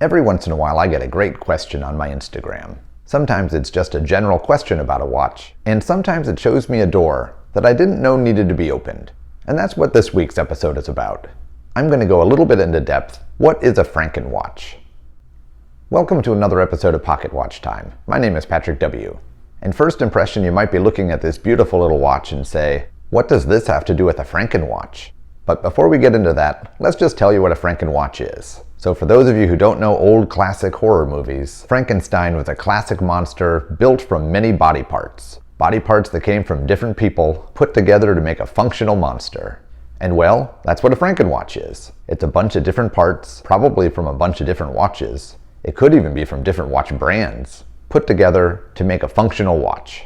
Every once in a while I get a great question on my Instagram. Sometimes it's just a general question about a watch, and sometimes it shows me a door that I didn't know needed to be opened. And that's what this week's episode is about. I'm going to go a little bit into depth. What is a Franken-watch? Welcome to another episode of Pocket Watch Time. My name is Patrick W. And first impression, you might be looking at this beautiful little watch and say, what does this have to do with a Franken-watch? But before we get into that, let's just tell you what a Franken-watch is. So for those of you who don't know old classic horror movies, Frankenstein was a classic monster built from many body parts. Body parts that came from different people put together to make a functional monster. And well, that's what a Franken-watch is. It's a bunch of different parts, probably from a bunch of different watches. It could even be from different watch brands, put together to make a functional watch.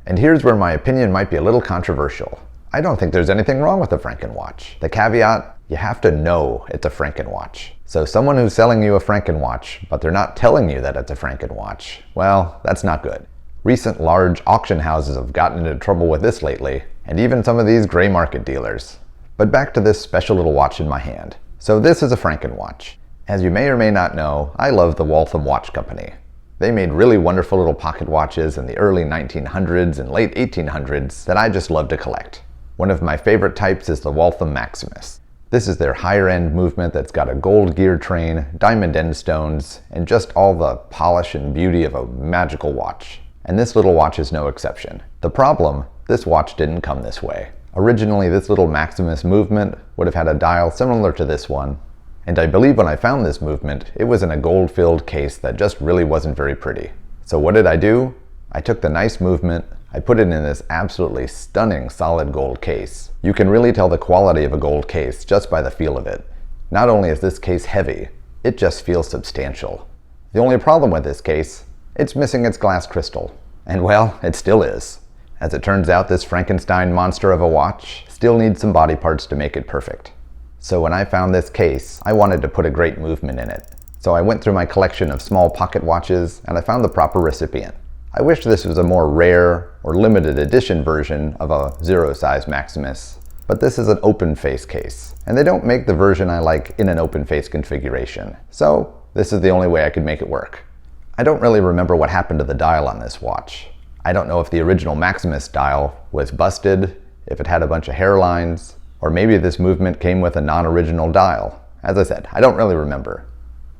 And here's where my opinion might be a little controversial. I don't think there's anything wrong with a Franken-watch. The caveat, you have to know it's a Franken-watch. So someone who's selling you a Franken-watch, but they're not telling you that it's a Franken-watch, well, that's not good. Recent large auction houses have gotten into trouble with this lately, and even some of these gray market dealers. But back to this special little watch in my hand. So this is a Franken-watch. As you may or may not know, I love the Waltham Watch Company. They made really wonderful little pocket watches in the early 1900s and late 1800s that I just love to collect. One of my favorite types is the Waltham Maximus. This is their higher end movement that's got a gold gear train, diamond end stones, and just all the polish and beauty of a magical watch. And this little watch is no exception. The problem, this watch didn't come this way. Originally, this little Maximus movement would have had a dial similar to this one, and I believe when I found this movement, it was in a gold-filled case that just really wasn't very pretty. So what did I do? I took the nice movement, I put it in this absolutely stunning solid gold case. You can really tell the quality of a gold case just by the feel of it. Not only is this case heavy, it just feels substantial. The only problem with this case, it's missing its glass crystal. And well, it still is. As it turns out, this Frankenstein monster of a watch still needs some body parts to make it perfect. So when I found this case, I wanted to put a great movement in it. So I went through my collection of small pocket watches and I found the proper recipient. I wish this was a more rare or limited edition version of a zero size Maximus, but this is an open face case, and they don't make the version I like in an open face configuration. So this is the only way I could make it work. I don't really remember what happened to the dial on this watch. I don't know if the original Maximus dial was busted, if it had a bunch of hairlines, or maybe this movement came with a non-original dial. As I said, I don't really remember.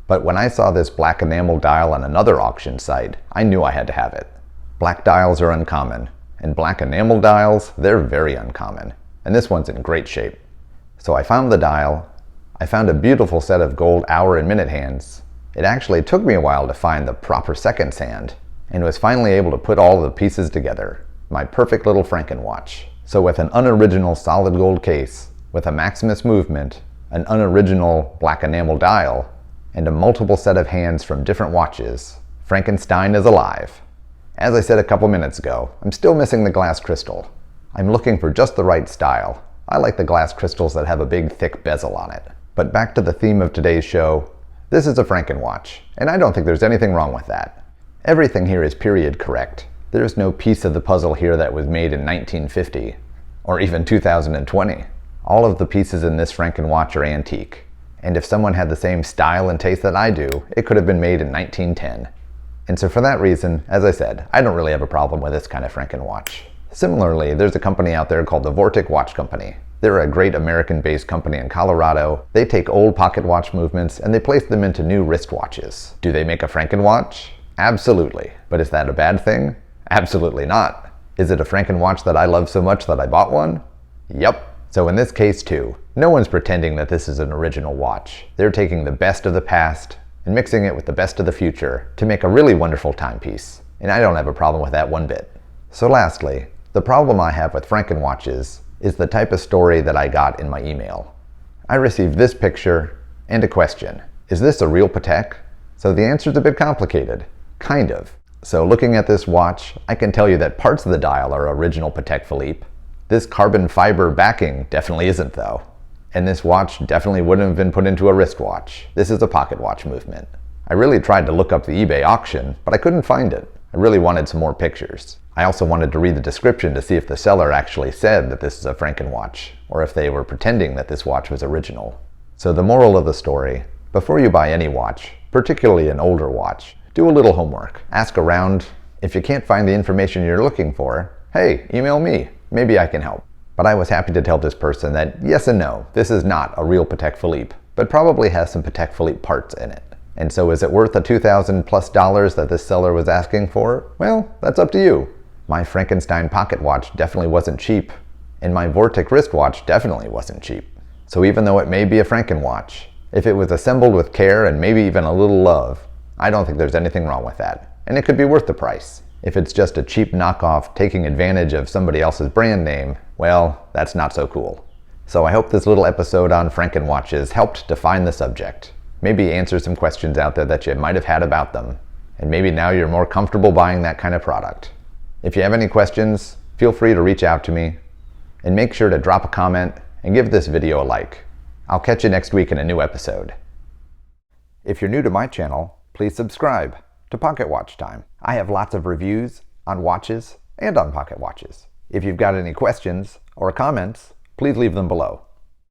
But when I saw this black enamel dial on another auction site, I knew I had to have it. Black dials are uncommon, and black enamel dials, they're very uncommon. And this one's in great shape. So I found the dial, I found a beautiful set of gold hour and minute hands. It actually took me a while to find the proper seconds hand, and was finally able to put all the pieces together. My perfect little Franken-watch. So with an unoriginal solid gold case, with a Maximus movement, an unoriginal black enamel dial, and a multiple set of hands from different watches, Frankenstein is alive. As I said a couple minutes ago, I'm still missing the glass crystal. I'm looking for just the right style. I like the glass crystals that have a big thick bezel on it. But back to the theme of today's show, this is a Franken-watch, and I don't think there's anything wrong with that. Everything here is period correct. There's no piece of the puzzle here that was made in 1950, or even 2020. All of the pieces in this Franken-watch are antique. And if someone had the same style and taste that I do, it could have been made in 1910. And so for that reason, as I said, I don't really have a problem with this kind of Franken-watch. Similarly, there's a company out there called the Vortic Watch Company. They're a great American-based company in Colorado. They take old pocket watch movements and they place them into new wristwatches. Do they make a Franken-watch? Absolutely. But is that a bad thing? Absolutely not. Is it a Franken-watch that I love so much that I bought one? Yep. So in this case too, no one's pretending that this is an original watch. They're taking the best of the past and mixing it with the best of the future to make a really wonderful timepiece. And I don't have a problem with that one bit. So lastly, the problem I have with Franken-watches is the type of story that I got in my email. I received this picture and a question. Is this a real Patek? So the answer's a bit complicated. Kind of. So looking at this watch, I can tell you that parts of the dial are original Patek Philippe. This carbon fiber backing definitely isn't though. And this watch definitely wouldn't have been put into a wristwatch. This is a pocket watch movement. I really tried to look up the eBay auction, but I couldn't find it. I really wanted some more pictures. I also wanted to read the description to see if the seller actually said that this is a Franken-watch, or if they were pretending that this watch was original. So the moral of the story, before you buy any watch, particularly an older watch, do a little homework. Ask around. If you can't find the information you're looking for, hey, email me. Maybe I can help. But I was happy to tell this person that yes and no, this is not a real Patek Philippe, but probably has some Patek Philippe parts in it. And so is it worth the $2,000+ that this seller was asking for? Well, that's up to you. My Frankenstein pocket watch definitely wasn't cheap, and my Vortic wristwatch definitely wasn't cheap. So even though it may be a Franken-watch, if it was assembled with care and maybe even a little love, I don't think there's anything wrong with that. And it could be worth the price. If it's just a cheap knockoff taking advantage of somebody else's brand name, well, that's not so cool. So I hope this little episode on Franken-watches helped define the subject. Maybe answer some questions out there that you might have had about them. And maybe now you're more comfortable buying that kind of product. If you have any questions, feel free to reach out to me. And make sure to drop a comment and give this video a like. I'll catch you next week in a new episode. If you're new to my channel, please subscribe to Pocket Watch Time. I have lots of reviews on watches and on pocket watches. If you've got any questions or comments, please leave them below.